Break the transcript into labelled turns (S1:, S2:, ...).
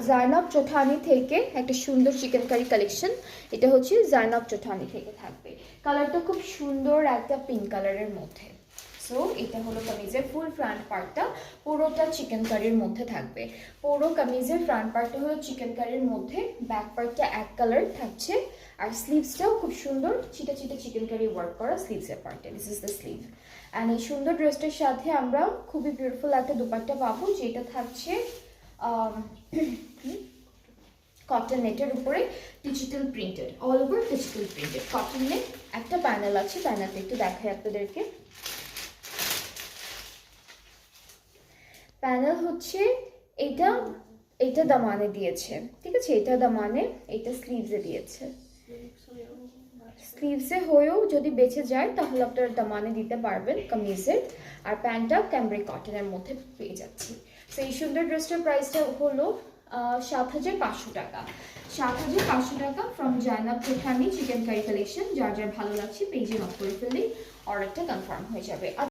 S1: জাইনাব চোঠানি থেকে একটা সুন্দর চিকেন কারি কালেকশন। এটা হচ্ছে জাইনাব চোঠানি থেকে থাকবে। কালারটা খুব সুন্দর একটা পিঙ্ক কালারের মধ্যে। সো এটা হলো কামিজের ফুল ফ্রন্ট পার্টটা, পুরোটা চিকেন কারির মধ্যে থাকবে। পুরো কামিজের ফ্রন্ট পার্টটা হলো চিকেন কারির মধ্যে, ব্যাক পার্টটা এক কালার থাকছে। আর স্লিভসটাও খুব সুন্দর চিটা চিটা চিকেন কারি ওয়ার্ক করা স্লিভসের পার্টে। This is the sleeve. And এই সুন্দর ড্রেসটার সাথে আমরা খুবই বিউটিফুল একটা দুপাট্টা পাবো, যেটা থাকছে কটন নেটের উপরে digital printed, all over digital printed cotton net. একটা প্যানেল আছে, প্যানেলটা একটু দেখাই আপনাদেরকে। প্যানেল হচ্ছে এটা, এটা দামানে দিয়েছে, ঠিক আছে, এটা দামানে, এটা স্লিভসে দিয়েছে। স্লিভসে হয়েও যদি বেঁচে যায় তাহলে আপনারা দামানে দিতে পারবেন কামিজের। আর প্যান্টটা ক্যামব্রিক কটনের মধ্যে পেয়ে যাচ্ছি। তো এই সুন্দর ড্রেসটার প্রাইসটা হলো ৭,৫০০ টাকা। ৭,৫০০ টাকা from Zainab Chothani chicken curry collection. যার যার ভালো লাগছে পেজে নক করে ফেললেই অর্ডারটা কনফার্ম হয়ে যাবে।